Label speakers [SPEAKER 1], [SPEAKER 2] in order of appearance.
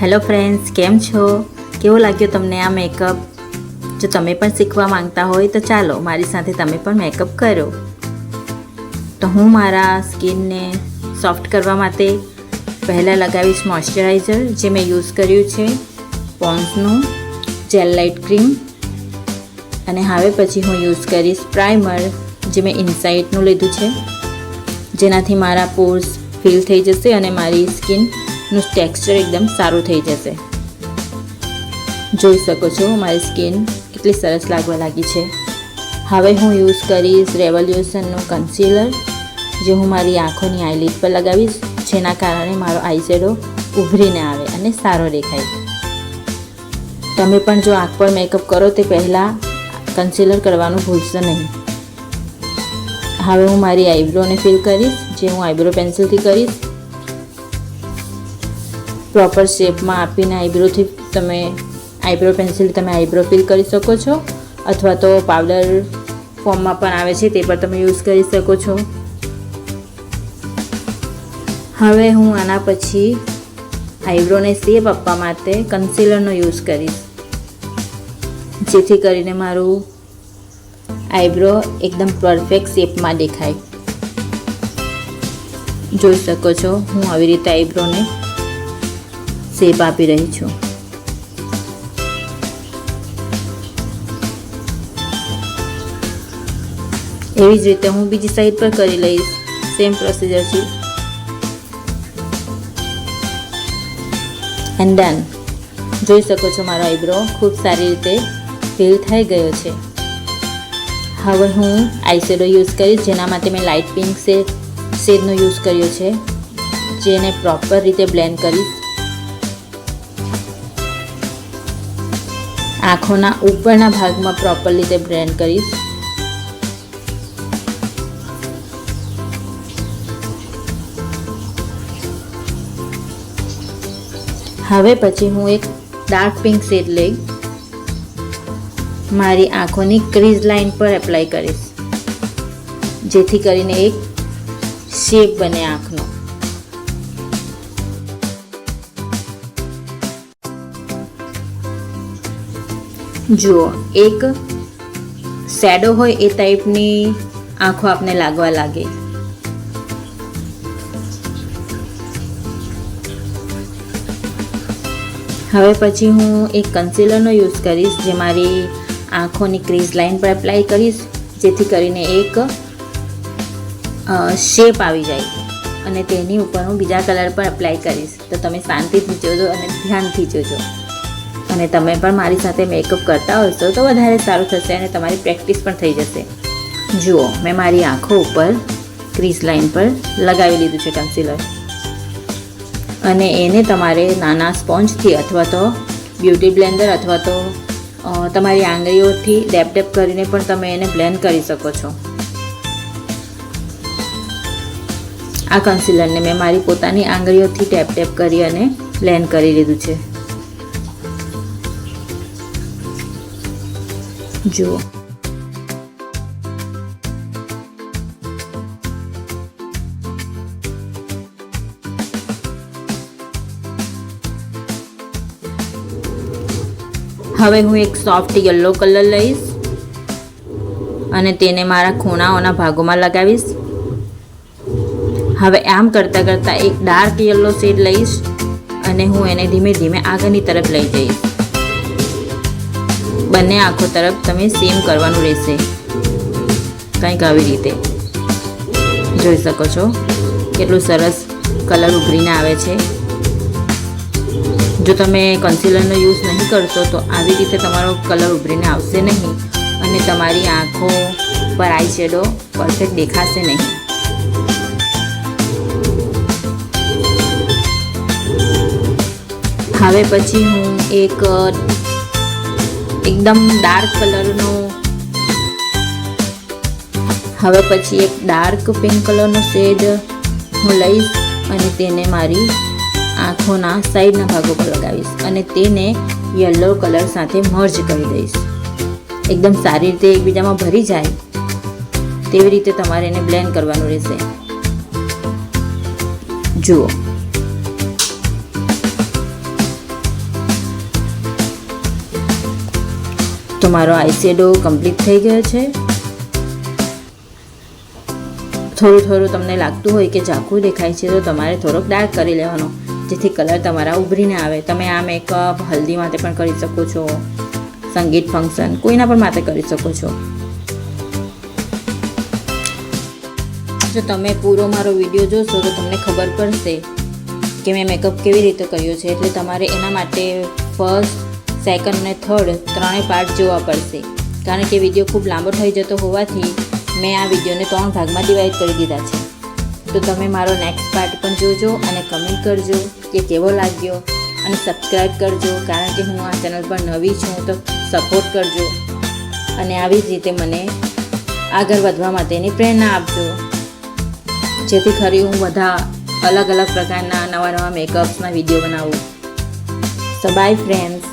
[SPEAKER 1] Hello friends, કેમ છો? કેવો લાગ્યો તમને આ મેકઅપ? જો તમે પણ શીખવા માંગતા હોય તો ચાલો મારી સાથે તમે પણ મેકઅપ કરો. તો હું મારા સ્કિનને સોફ્ટ કરવા માટે પહેલાં લગાવીશ મોઇશ્ચરાઇઝર, જે મેં યુઝ કર્યું છે પોન્ડ્સનું જેલ લાઇટ ક્રીમ. અને હવે પછી હું યુઝ કરીશ પ્રાઇમર, જે મેં ઇનસાઇટનું લીધું છે, જેનાથી મારા પોર્સ ફિલ થઈ જશે અને મારી સ્કિનનું ટેક્સચર એકદમ સારું થઈ જશે. જોઈ શકો છો મારી સ્કિન કેટલી સરસ લાગવા લાગી છે. હવે હું યુઝ કરીશ રેવોલ્યુશનનું કન્સીલર, જે હું મારી આંખોની આઈલિડ પર લગાવીશ, જેના કારણે મારો આઈ શેડો ઉભરીને આવે અને સારો દેખાય. તમે પણ જો આંખ પર મેકઅપ કરો તે પહેલાં કન્સીલર કરવાનું ભૂલશો નહીં. હવે હું મારી આઈબ્રોને ફિલ કરીશ, જે હું આઈબ્રો પેન્સિલથી કરીશ. પ્રોપર શેપમાં આપીને આઈબ્રો પેન્સિલથી તમે આઈબ્રો ફિલ કરી શકો છો, અથવા તો પાવડર ફોર્મમાં પણ આવે છે, તે પર તમે યુઝ કરી શકો છો. હવે હું આના પછી આઈબ્રોને શેપ આપવા માટે કન્સીલરનો યુઝ કરીશ, જેથી કરીને મારું આઈબ્રો એકદમ પરફેક્ટ શેપમાં દેખાય. જોઈ શકો છો હું આવી રીતે આઈબ્રોને શેપ આપી રહી છું. એવી જ રીતે હું બીજી સાઈડ પર કરી લઈશ, સેમ પ્રોસિજર છે. And done. જોઈ શકો છો મારો આઈબ્રો ખૂબ સારી રીતે ફિલ થઈ ગયો છે. હવે હું આઈ શેડો યુઝ કરીશ, જેના માટે મેં લાઇટ પિંક શેડનો યુઝ કર્યો છે, જેને પ્રોપર રીતે બ્લેન્ડ કરીશ. આંખોના ઉપરના ભાગમાં પ્રોપર રીતે બ્લેન્ડ કરીશ. હવે પછી હું એક ડાર્ક પિંક શેડ લઈ મારી આંખોની ક્રીઝ લાઇન પર એપ્લાય કરીશ, જેથી કરીને એક શેપ બને આંખનો. જુઓ, એક શેડો હોય એ ટાઈપની આંખો આપને લાગવા લાગે. હવે પછી હું એક કન્સીલરનો યુઝ કરીશ, જે મારી આંખોની ક્રીઝ લાઇન પર એપ્લાય કરીશ, જેથી કરીને એક શેપ આવી જાય. અને તેની ઉપર હું બીજા કલર પર એપ્લાય કરીશ. તો તમે શાંતિથી જોજો અને ધ્યાનથી જોજો. અને તમે પણ મારી સાથે મેકઅપ કરતા હશો તો વધારે સારું થશે અને તમારી પ્રેક્ટિસ પણ થઈ જશે. જુઓ, મેં મારી આંખો ઉપર ક્રીઝ લાઇન પર લગાવી લીધું છે કન્સીલર. અને એને તમારે નાના સ્પોન્જથી અથવા તો બ્યુટી બ્લેન્ડર અથવા તો તમારી આંગળીઓથી ડેપ ડેપ કરીને પણ તમે એને બ્લેન્ડ કરી શકો છો. આ કન્સીલરને મેં મારી પોતાની આંગળીઓથી ટેપ ટેપ કરી અને બ્લેન્ડ કરી લીધું છે. જુઓ, હવે હું એક સોફ્ટ યલો કલર લઈશ અને તેને મારા ખૂણાઓના ભાગોમાં લગાવીશ. હવે આમ કરતાં કરતાં એક ડાર્ક યલો શેડ લઈશ અને હું એને ધીમે ધીમે આગળની તરફ લઈ જઈશ. બંને આંખો તરફ તમે સેમ કરવાનું રહેશે, કંઈક આવી રીતે. જોઈ શકો છો કેટલું સરસ કલર ઉભરીને આવે છે. જો તમે કન્સીલરનો યુઝ નહીં કરશો તો આવી રીતે તમારો કલર ઉભરીને આવશે નહીં અને તમારી આંખો પર આઈ શેડો પરફેક્ટ દેખાશે નહીં. હવે પછી હું એકદમ ડાર્ક કલરનો ડાર્ક પિંક કલરનો શેડ હું લઈશ અને તેને મારી આંખોના સાઈડના ભાગો પર લગાવીશ અને તેને યલો કલર સાથે મર્જ કરી દઈશ. એકદમ સારી રીતે એકબીજામાં ભરી જાય તેવી રીતે તમારે એને બ્લેન્ડ કરવાનું રહેશે. જુઓ, તો મારો આઈશેડો કમ્પ્લીટ થઈ ગયો છે. થોડું થોડું તમને લાગતું હોય કે ઝાંખું દેખાય છે તો તમારે થોડોક ડાર્ક કરી લેવાનો, જેથી કલર તમારા ઉભરીને આવે. તમે આ મેકઅપ હલ્દી માટે પણ કરી શકો છો, સંગીત ફંક્શન કોઈના પણ માટે કરી શકો છો. જો તમે પૂરો મારો વિડીયો જોશો તો તમને ખબર પડશે કે મેં મેકઅપ કેવી રીતે કર્યો છે. એટલે તમારે એના માટે ફર્સ્ટ, સેકન્ડ અને થર્ડ ત્રણેય પાર્ટ જોવા પડશે, કારણ કે વિડીયો ખૂબ લાંબો થઈ જતો હોવાથી મેં આ વિડીયોને 3 ભાગમાં ડિવાઈડ કરી દીધા છે. તો તમે મારો નેક્સ્ટ પાર્ટ પણ જોજો અને કમેન્ટ કરજો કે કેવો લાગ્યો, અને સબસ્ક્રાઈબ કરજો, કારણ કે હું આ ચેનલ પર નવી છું. તો સપોર્ટ કરજો અને આવી જ રીતે મને આગળ વધવા માટેની પ્રેરણા આપજો, જેથી ખરી હું બધા અલગ અલગ પ્રકારના નવા નવા મેકઅપ્સના વિડીયો બનાવું. So bye friends.